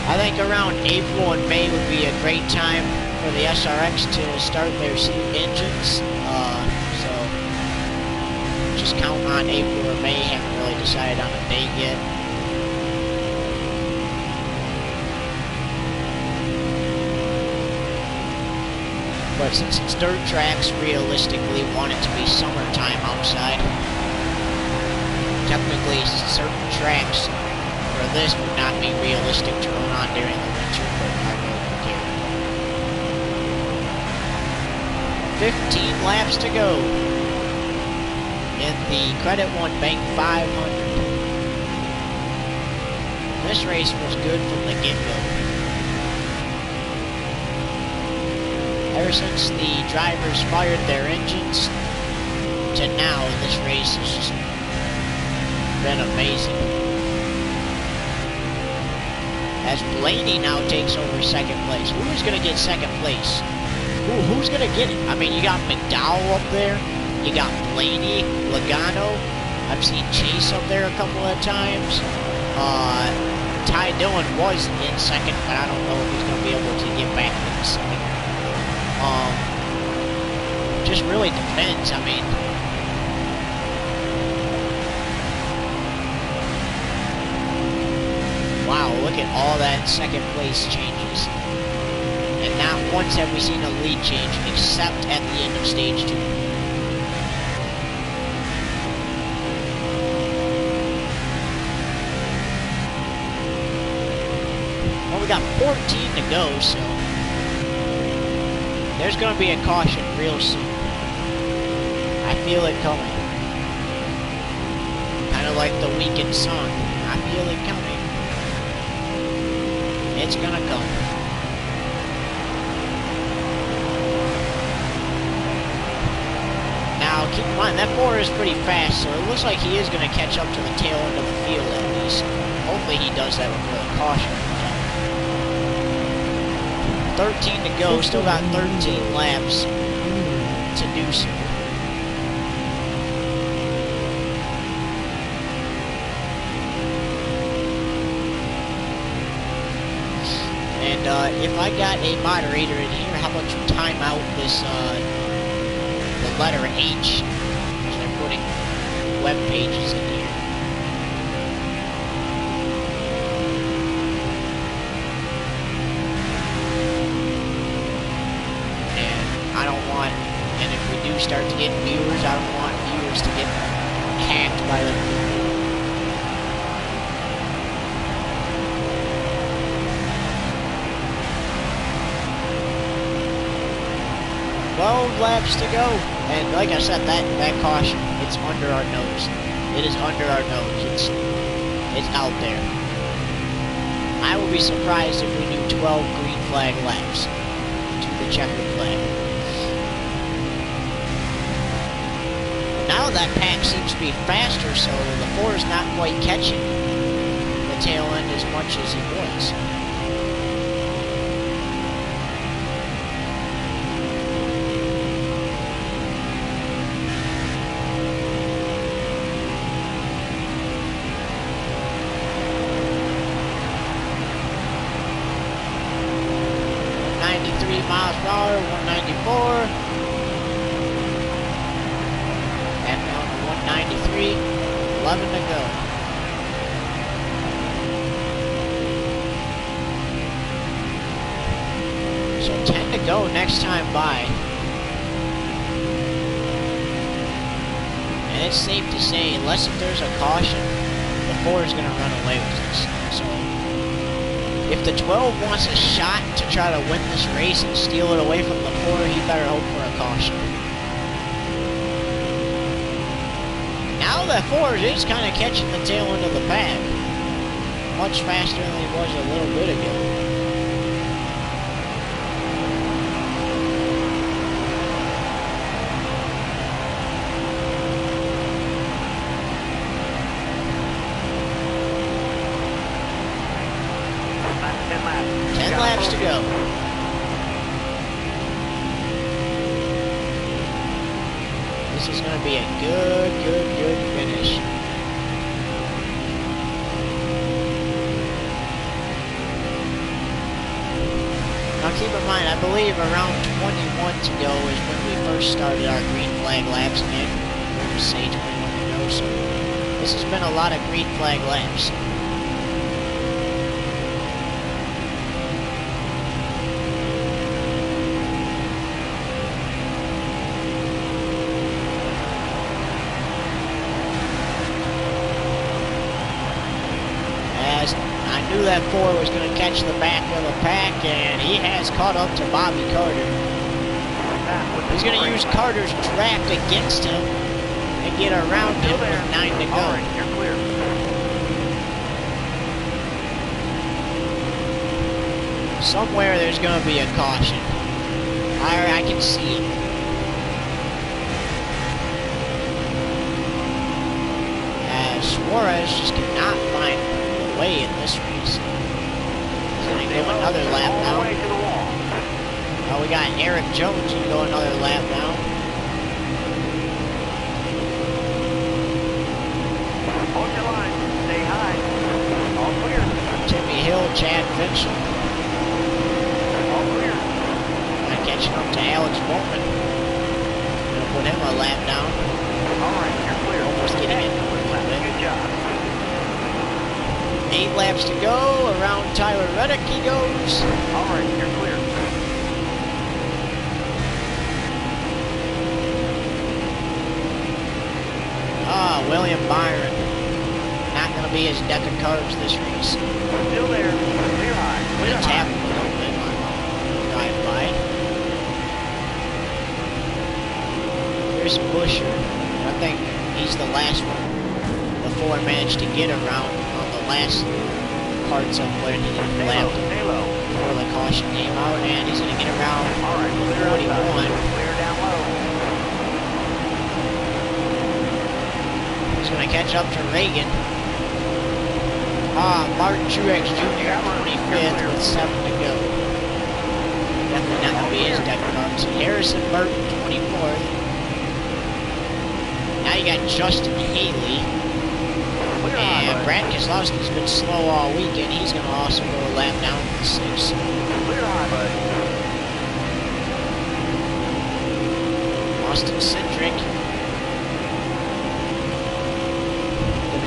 I think around April and May would be a great time for the SRX to start their engines. So just count on April or May. Haven't really decided on a date yet. But since it's dirt tracks, realistically want it to be summertime outside. Technically, certain tracks for this would not be realistic to run on during the winter, but I really don't care. 15 laps to go in the Credit One Bank 500. This race was good from the get-go. Ever since the drivers fired their engines to now, this race has just been amazing. As Blaney now takes over second place. Who's going to get second place? Who's going to get it? I mean, you got McDowell up there. You got Blaney, Logano. I've seen Chase up there a couple of times. Ty Dillon was in second, but I don't know if he's going to be able to get back in second. Just really depends. I mean, wow, look at all that second place changes. And not once have we seen a lead change, except at the end of stage 2. Well, we got 14 to go, so there's going to be a caution real soon. I feel it coming. Kind of like the Weekend song. I feel it coming. It's going to come. Now, keep in mind, that 4 is pretty fast, so it looks like he is going to catch up to the tail end of the field at least. Hopefully he does that before the caution. 13 to go, still got 13 laps to do so. And if I got a moderator in here, how about you time out this, the letter H, as they're putting web pages in here. And if we do start to get viewers, I don't want viewers to get hacked by the... laps to go. And like I said, that caution, it's under our nose. It is under our nose. It's out there. I would be surprised if we do 12 green flag laps to the checkered flag. Now that pack seems to be faster, so the 4 is not quite catching the tail end as much as it was. Miles per hour, 194. And down to 193. 11 to go. So 10 to go next time by. And it's safe to say, unless if there's a caution, the 4 is going to run away with this. So if the 12 wants a shot to try to win this race and steal it away from the 4, he better hope for a caution. Now that 4 is kind of catching the tail end of the pack. Much faster than it was a little bit ago. Laps to go. This is going to be a good finish. Now keep in mind, I believe around 21 to go is when we first started our green flag laps again. We're going to say 21 to go, so this has been a lot of green flag laps. has. I knew that 4 was going to catch the back of the pack, and he has caught up to Bobby Carter. He's going to use Carter's draft against him and get around him with 9 to go. All right, you're clear. Somewhere there's going to be a caution. I can see it. As Suarez just cannot find the way in this race. He's going to go another lap now. Oh, we got Eric Jones going to go another lap now. Hold your line. Stay high. All clear. Timmy Hill, Chad Finchel. All clear. Catching up to Alex Bowman. Gonna put him a lap down. All right, you're clear. Almost getting it. Good job. 8 laps to go. Around Tyler Reddick he goes. All right, you're clear. William Byron. Not gonna be his deck of cards this race. Still there. Clear high. Clear Gonna tap him high. a little bit on the drive by. Here's Busher. I think he's the last one before he managed to get around on the last parts of when he left Stay low. before the caution came out, and he's gonna get around All right, clear 41. Clear down low. He's going to catch up to Reagan. Martin Truex Jr. 25th with 7 to go. Definitely not going to be his deck cards. Harrison Burton 24th. Now you got Justin Haley. And Brad Keselowski's been slow all weekend. He's going to also go a lap down to 6. Clear high, bud. Austin Cindric.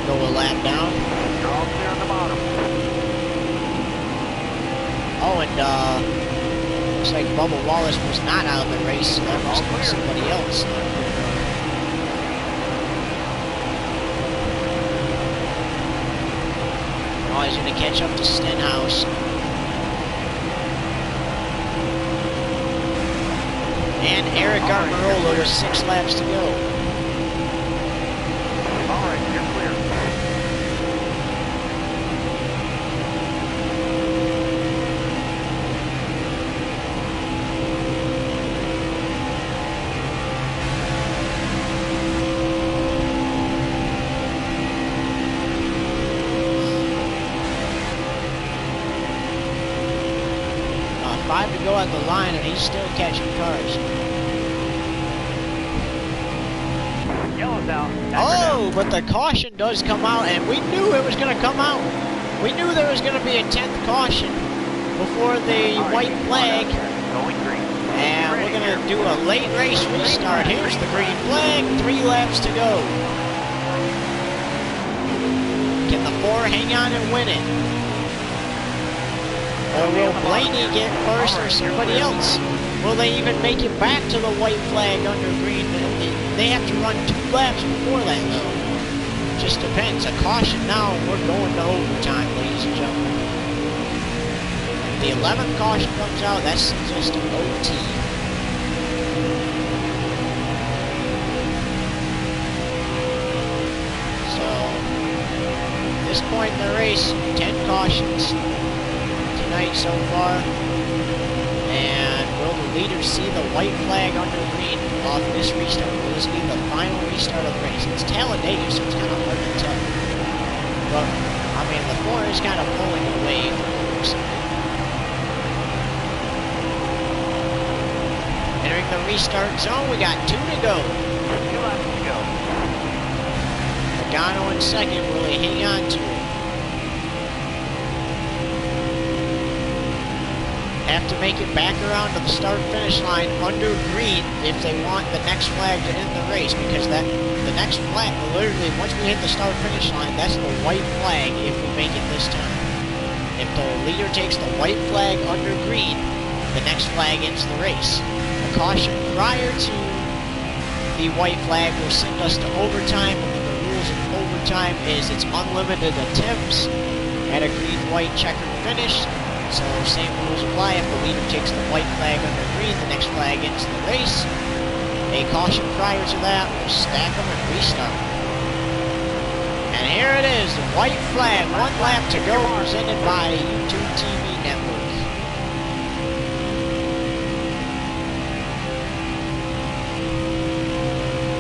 Go a lap down. You're all clear on the bottom. Oh, and looks like Bubba Wallace was not out of the race, so that must be somebody else. Oh, he's going to catch up to Stenhouse. And Eric Almirola with 6 laps to go. All right, you're clear. Five to go at the line, and he's still catching cars. Yellow's out. Oh, but the caution does come out, and we knew it was going to come out. We knew there was going to be a 10th caution before the white flag. Going green. And we're going to do a late race restart. Here's the green flag, 3 laps to go. Can the 4 hang on and win it? Or will Blaney get first or somebody else? Will they even make it back to the white flag under green? They have to run 2 laps before that, though. Just depends. A caution now, we're going to overtime, ladies and gentlemen. If the 11th caution comes out, that's just an OT. So, at this point in the race, 10 cautions tonight so far. And will the leaders see the white flag under green off this restart? Will this be the final restart of the race? It's Talladega, so it's kind of hard to tell. But, I mean, the 4 is kind of pulling away from the first. Entering the restart zone, we got 2 to go. 2 laps to go. Pagano in second, will he hang on to it? Have to make it back around to the start-finish line under green if they want the next flag to end the race, because the next flag, literally, once we hit the start-finish line, that's the white flag if we make it this time. If the leader takes the white flag under green, the next flag ends the race. A caution prior to the white flag will send us to overtime, and the rules of overtime is it's unlimited attempts, at a green-white checkered finish. So same rules apply. If the leader takes the white flag under green, the next flag ends the race. A caution prior to that will stack them and restart. And here it is, the white flag, 1 lap to go, presented by YouTube TV Network.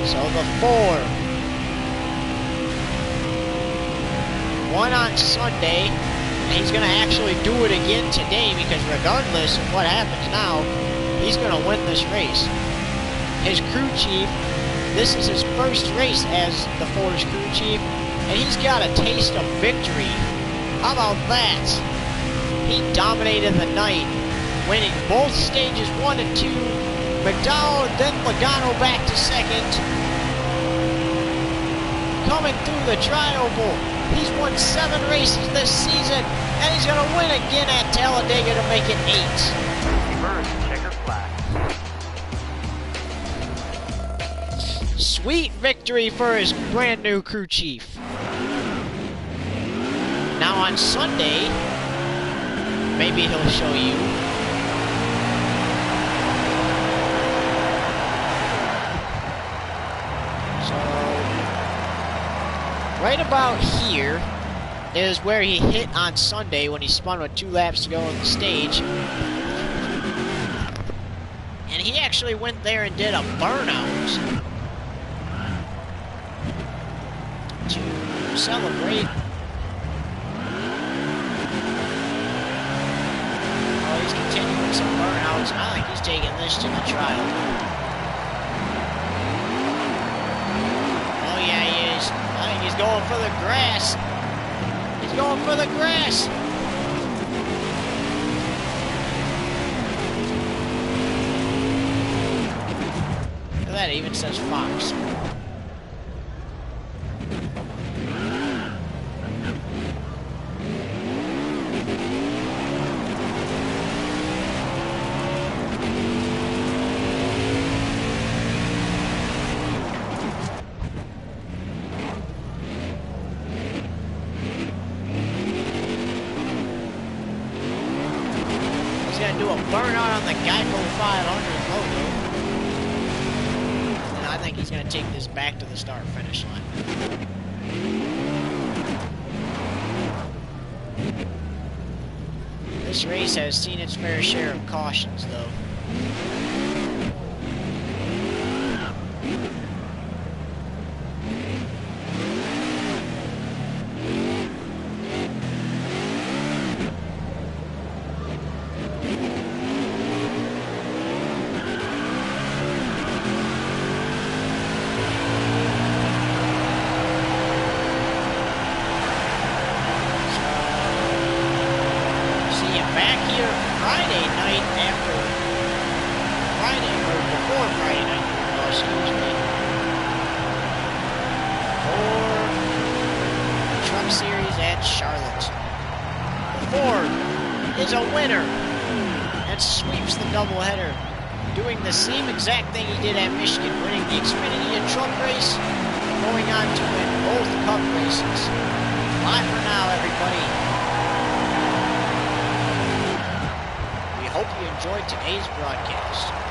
So the 4 won on Sunday. And he's going to actually do it again today because regardless of what happens now, he's going to win this race. His crew chief, this is his first race as the Ford's crew chief, and he's got a taste of victory. How about that? He dominated the night, winning both stages 1 and 2. McDowell, then Logano back to second. Coming through the tri-oval. He's won 7 races this season, and he's going to win again at Talladega to make it 8. Sweet victory for his brand new crew chief. Now on Sunday, maybe he'll show you. Right about here is where he hit on Sunday when he spun with 2 laps to go on the stage. And he actually went there and did a burnout to celebrate. Oh, he's continuing some burnouts. I think he's taking this to the trial. He's going for the grass. He's going for the grass. Look at that, it even says Fox. Do a burnout on the Geico 500 logo. And I think he's going to take this back to the start-finish line. This race has seen its fair share of cautions, though. Series at Charlotte. Ford is a winner and sweeps the doubleheader, doing the same exact thing he did at Michigan, winning the Xfinity and Truck race, going on to win both Cup races. Bye for now, everybody. We hope you enjoyed today's broadcast.